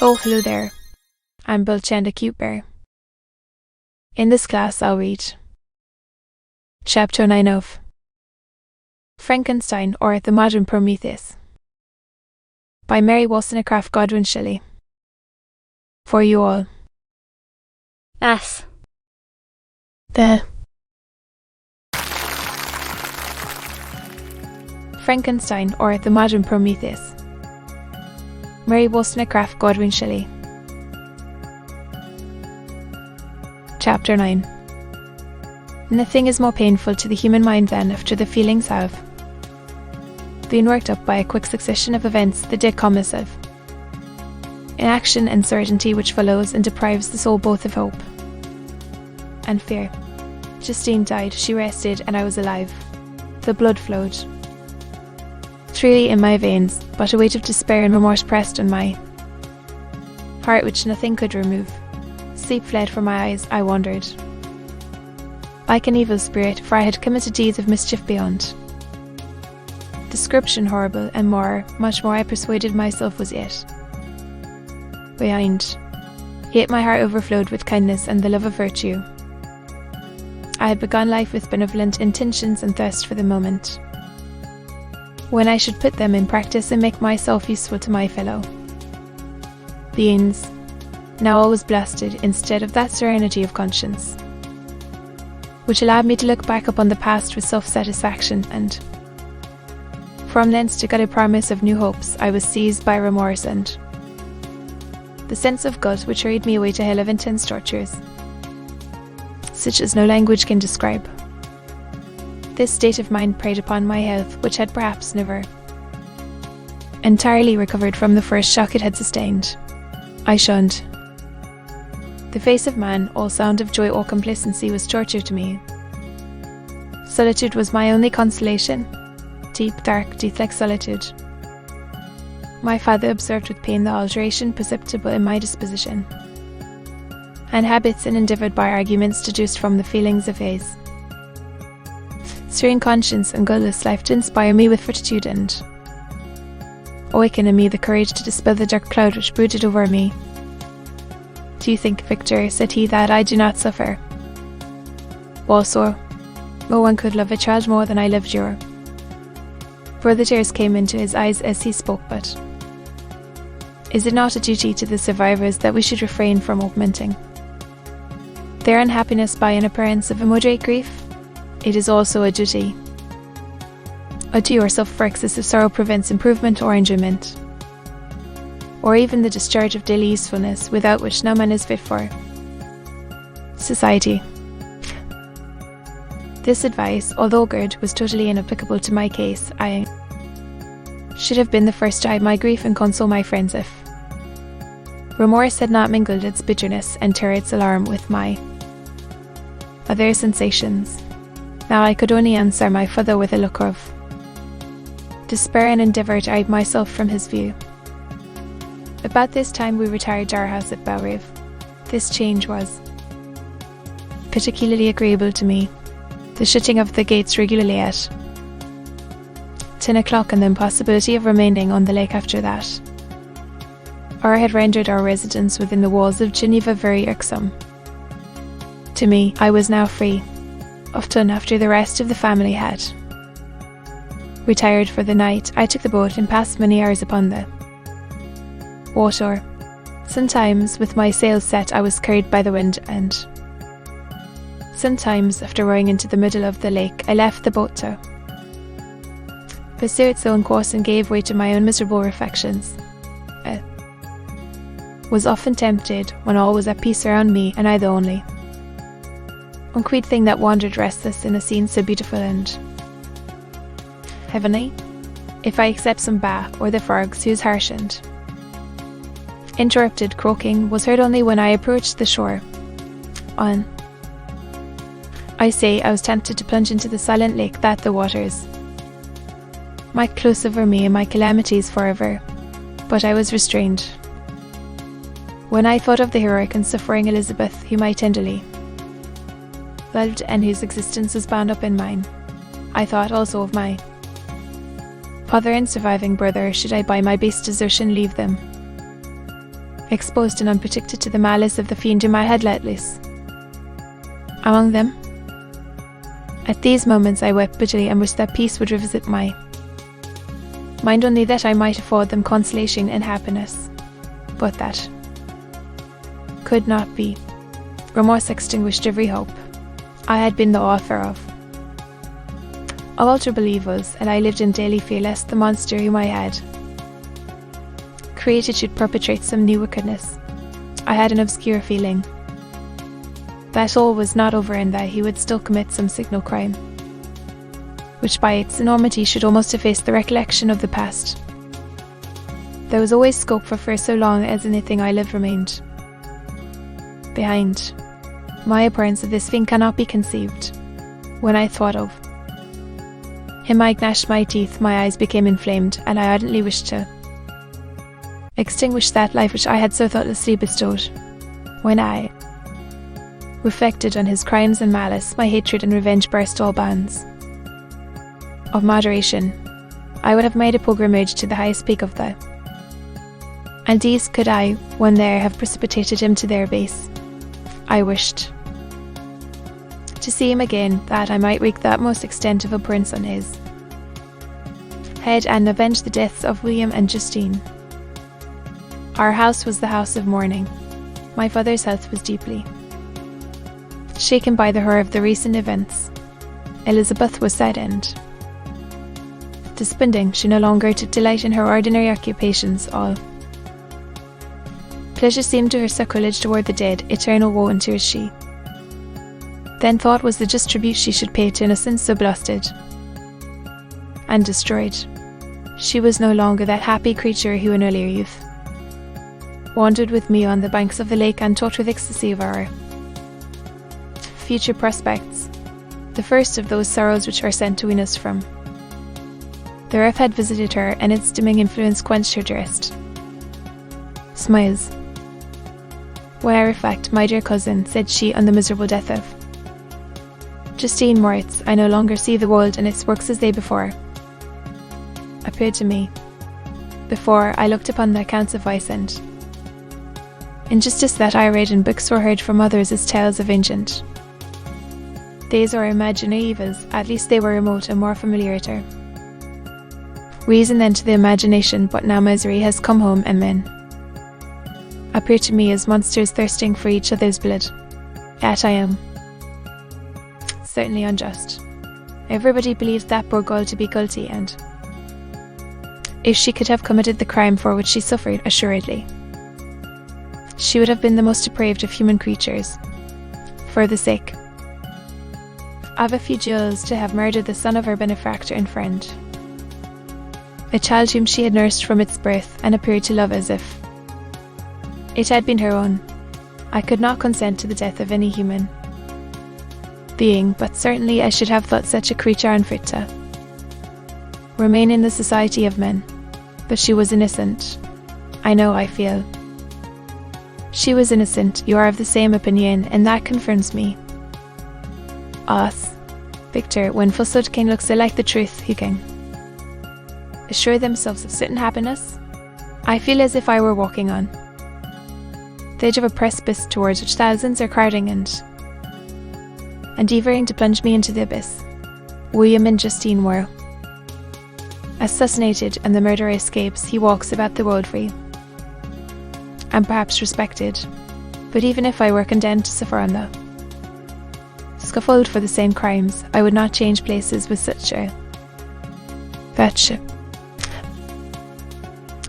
Oh, hello there. I'm Bulchenda Cute Bear. In this class, I'll read Chapter 9 of Frankenstein, or The Modern Prometheus, by Mary Wollstonecraft Godwin Shelley. For you all. S. The Frankenstein, or The Modern Prometheus, Mary Wollstonecraft Godwin Shelley. Chapter 9. Nothing is more painful to the human mind than, after the feelings have been worked up by a quick succession of events, the decommissive inaction and certainty which follows and deprives the soul both of hope and fear. Justine died, she rested, and I was alive. The blood flowed freely in my veins, but a weight of despair and remorse pressed on my heart which nothing could remove. Sleep fled from my eyes, I wandered like an evil spirit, for I had committed deeds of mischief beyond description, horrible, and much more I persuaded myself was it. Behind, yet my heart overflowed with kindness and the love of virtue. I had begun life with benevolent intentions and thirst for the moment when I should put them in practice and make myself useful to my fellow beings. Now all was blasted, instead of that serenity of conscience which allowed me to look back upon the past with self-satisfaction, and from thence to get a promise of new hopes, I was seized by remorse and the sense of guilt which hurried me away to hell of intense tortures, such as no language can describe. This state of mind preyed upon my health, which had perhaps never entirely recovered from the first shock it had sustained. I shunned the face of man, all sound of joy or complacency was torture to me. Solitude was my only consolation, deep, dark, death-like solitude. My father observed with pain the alteration perceptible in my disposition, and habits, and endeavoured by arguments deduced from the feelings of his serene conscience and guiltless life to inspire me with fortitude and awaken in me the courage to dispel the dark cloud which brooded over me. Do you think, Victor, said he, that I do not suffer? Also, no one could love a child more than I loved you. For the tears came into his eyes as he spoke, but is it not a duty to the survivors that we should refrain from augmenting their unhappiness by an appearance of immoderate grief? It is also a duty. Undo yourself, for excessive sorrow prevents improvement or enjoyment, or even the discharge of daily usefulness, without which no man is fit for society. This advice, although good, was totally inapplicable to my case. I should have been the first to hide my grief and console my friends if remorse had not mingled its bitterness and terror, its alarm, with my other sensations. Now I could only answer my father with a look of despair and endeavour to hide myself from his view. About this time we retired to our house at Bowrave. This change was particularly agreeable to me. The shutting of the gates regularly at 10 o'clock and the impossibility of remaining on the lake after that hour had rendered our residence within the walls of Geneva very irksome to me. I was now free. Often, after the rest of the family had retired for the night, I took the boat and passed many hours upon the water. Sometimes, with my sails set, I was carried by the wind, and sometimes, after rowing into the middle of the lake, I left the boat to pursue its own course and gave way to my own miserable reflections. I was often tempted, when all was at peace around me, and I the only uncouth thing that wandered restless in a scene so beautiful and heavenly, if I except some bat or the frogs whose harsh and interrupted croaking was heard only when I approached the shore. I was tempted to plunge into the silent lake, that the waters might close over me and my calamities forever, but I was restrained. When I thought of the heroic and suffering Elizabeth, whom I tenderly loved and whose existence was bound up in mine, I thought also of my father and surviving brother. Should I by my base desertion leave them exposed and unprotected to the malice of the fiend whom I had let loose. Among them, at these moments I wept bitterly and wished that peace would revisit my mind, only that I might afford them consolation and happiness. But that could not be. Remorse extinguished every hope I had been the author of. Unalterable evils, and I lived in daily fear lest the monster whom I had created should perpetrate some new wickedness. I had an obscure feeling that all was not over and that he would still commit some signal crime, which by its enormity should almost efface the recollection of the past. There was always scope for so long as anything I lived remained behind. My abhorrence of this thing cannot be conceived. When I thought of him, I gnashed my teeth, my eyes became inflamed, and I ardently wished to extinguish that life which I had so thoughtlessly bestowed. When I reflected on his crimes and malice, my hatred and revenge burst all bounds of moderation. I would have made a pilgrimage to the highest peak of the Andes could I, when there, have precipitated him to their base. I wished to see him again, that I might wreak the utmost extent of abhorrence on his head and avenge the deaths of William and Justine. Our house was the house of mourning. My father's health was deeply shaken by the horror of the recent events. Elizabeth was saddened to spending. She no longer took delight in her ordinary occupations. All pleasure seemed to her sacrilege toward the dead, eternal woe and tears she then thought was the just tribute she should pay to innocence so blasted and destroyed. She was no longer that happy creature who in earlier youth wandered with me on the banks of the lake and talked with ecstasy of our future prospects, the first of those sorrows which are sent to wean us from the earth had visited her, and its dimming influence quenched her dearest smiles. When I reflect, my dear cousin, said she, on the miserable death of Justine Moritz, I no longer see the world and its works as they before appeared to me. Before, I looked upon the accounts of vice and injustice that I read in books or heard from others as tales of ancient days or imaginary evils. At least they were remote and more familiar to reason than to the imagination. But now misery has come home, and men appear to me as monsters thirsting for each other's blood. Yet I am certainly unjust. Everybody believes that poor girl to be guilty, and if she could have committed the crime for which she suffered, assuredly she would have been the most depraved of human creatures. For the sake of a few jewels, to have murdered the son of her benefactor and friend, a child whom she had nursed from its birth and appeared to love as if it had been her own. I could not consent to the death of any human being, but certainly I should have thought such a creature unfit to remain in the society of men. But she was innocent. I know, I feel. She was innocent. You are of the same opinion, and that confirms me. Us, Victor, when falsehood can look so like the truth, who can assure themselves of certain happiness? I feel as if I were walking on the edge of a precipice towards which thousands are crowding and endeavouring to plunge me into the abyss. William and Justine were assassinated, and the murderer escapes. He walks about the world free and perhaps respected. But even if I were condemned to suffer on the scaffold for the same crimes, I would not change places with such a wretch.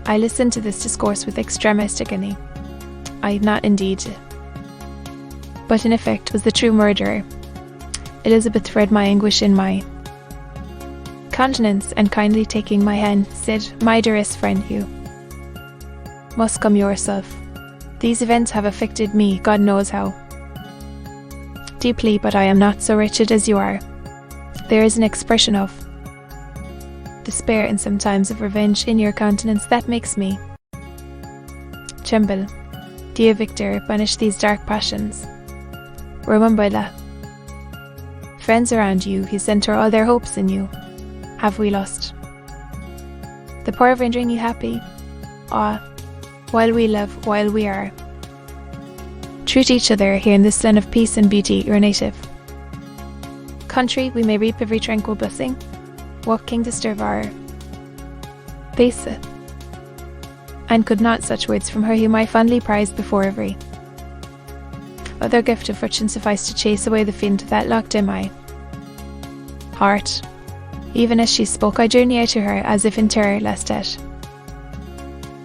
I listened to this discourse with extremest agony. I had not indeed, but in effect was the true murderer. Elizabeth read my anguish in my countenance, and kindly taking my hand, said, "My dearest friend, you must come yourself. These events have affected me, God knows how deeply, but I am not so wretched as you are. There is an expression of despair and sometimes of revenge in your countenance that makes me tremble. Dear Victor, banish these dark passions. Remember that friends around you who center all their hopes in you have we lost the power of rendering you happy? Ah, while we live, while we are true to each other here in this land of peace and beauty, your native country, we may reap every tranquil blessing. What king disturb our peace? And could not such words from her whom I fondly prized before every other gift of fortune suffice to chase away the fiend that locked in my heart? Even as she spoke, I drew near to her, as if in terror lest at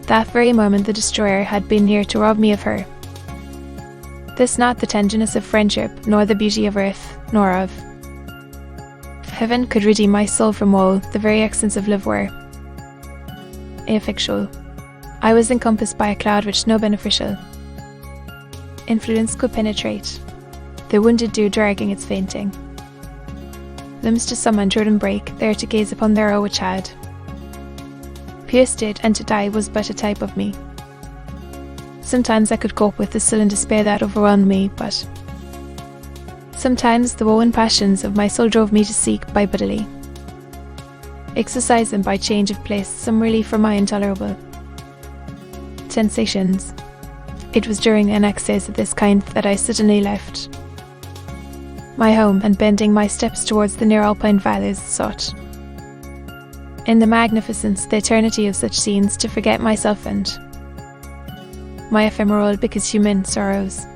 that very moment the destroyer had been near to rob me of her. This not the tenderness of friendship, nor the beauty of earth, nor of heaven could redeem my soul from woe. The very essence of love were ineffectual. I was encompassed by a cloud which no beneficial influence could penetrate, the wounded dew dragging its fainting limbs to some untrodden break, there to gaze upon their which had pierced it, and to die was but a type of me. Sometimes I could cope with the sullen despair that overwhelmed me, but sometimes the woe and passions of my soul drove me to seek, by bodily exercise and by change of place, some relief from my intolerable sensations. It was during an excess of this kind that I suddenly left my home, and bending my steps towards the near alpine valleys, sought in the magnificence, the eternity of such scenes, to forget myself and my ephemeral, because human sorrows.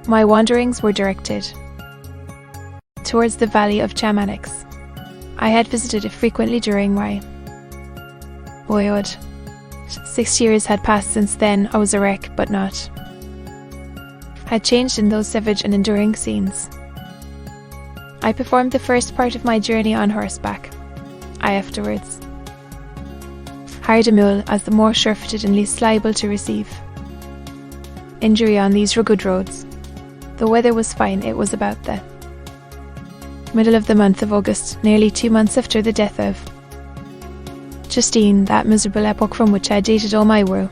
My wanderings were directed towards the valley of Chamanics. I had visited it frequently during my boyhood. 6 years had passed since then. I was a wreck, but not had changed in those savage and enduring scenes. I performed the first part of my journey on horseback. I afterwards hired a mule, as the more sure-footed and least liable to receive injury on these rugged roads. The weather was fine. It was about the middle of the month of August, nearly 2 months after the death of Justine, that miserable epoch from which I dated all my woe.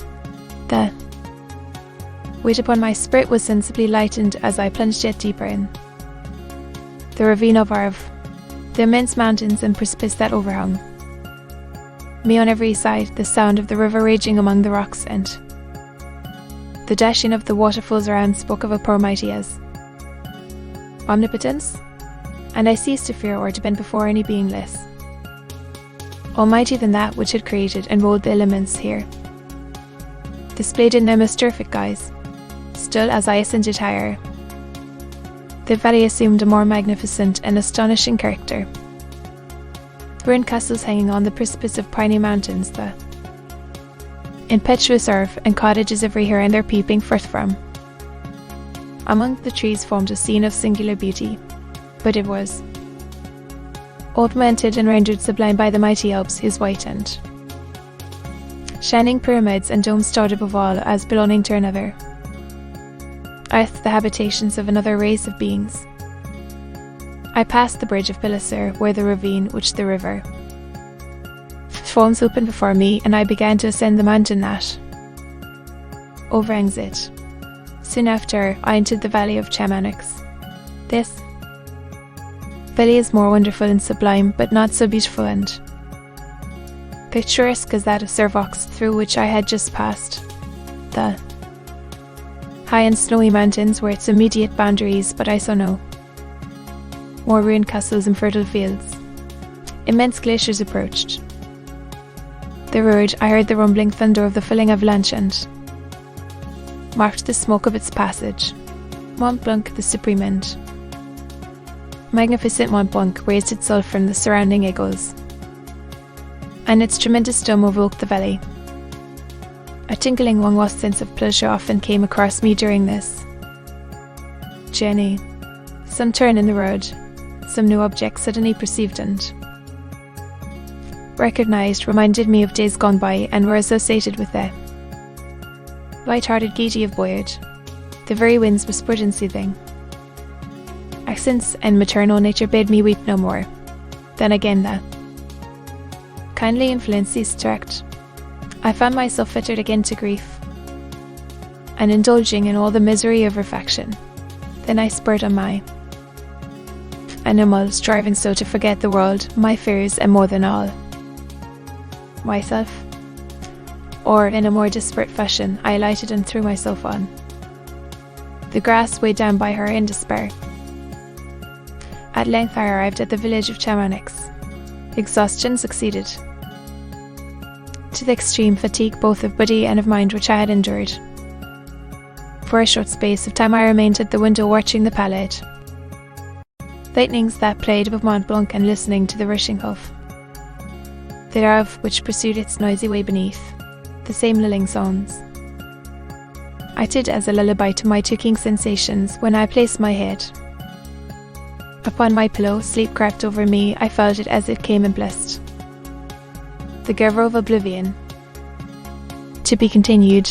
The weight upon my spirit was sensibly lightened as I plunged yet deeper in the ravine of the immense mountains and precipice that overhung me on every side, the sound of the river raging among the rocks and the dashing of the waterfalls around spoke of a Prometheus omnipotence, and I ceased to fear or depend before any being less almighty than that which had created and rolled the elements here, displayed in their most terrific guise. Still, as I ascended higher, the valley assumed a more magnificent and astonishing character. Ruined castles hanging on the precipice of piney mountains, the impetuous earth, and cottages every here and there peeping forth from among the trees, formed a scene of singular beauty, but it was augmented and rendered sublime by the mighty Alps, whose white and shining pyramids and domes stood above all as belonging to another earth, the habitations of another race of beings. I passed the bridge of Pilaser, where the ravine, which the river forms, opened before me, and I began to ascend the mountain that overhangs it. Soon after, I entered the valley of Chamanics. This valley is more wonderful and sublime, but not so beautiful and picturesque as that of Servox, through which I had just passed. The high and snowy mountains were its immediate boundaries, but I saw no more ruined castles and fertile fields. Immense glaciers approached the road. I heard the rumbling thunder of the falling avalanche and marked the smoke of its passage. Mont Blanc, the supreme and magnificent Mont Blanc, raised itself from the surrounding eagles, and its tremendous dome overlooked the valley. A tingling, long-lost sense of pleasure often came across me during this journey. Some turn in the road, some new object suddenly perceived and recognized reminded me of days gone by and were associated with the light-hearted gaiety of boyhood. The very winds whispered in soothing accents, and maternal nature bade me weep no more. Then again the kindly influence ceased to act. I found myself fettered again to grief, and indulging in all the misery of reflection. Then I spurred on my animal, striving so to forget the world, my fears, and more than all, myself. or in a more disparate fashion, I alighted and threw myself on. The grass weighed down by her in despair. At length I arrived at the village of Chamonix. Exhaustion succeeded to the extreme fatigue both of body and of mind which I had endured. For a short space of time I remained at the window watching the palette, lightnings that played above Mont Blanc and listening to the rushing hoof thereof which pursued its noisy way beneath, the same lulling sounds. I did as a lullaby to my choking sensations. When I placed my head upon my pillow, sleep crept over me. I felt it as it came and blessed. The giver of oblivion. To be continued.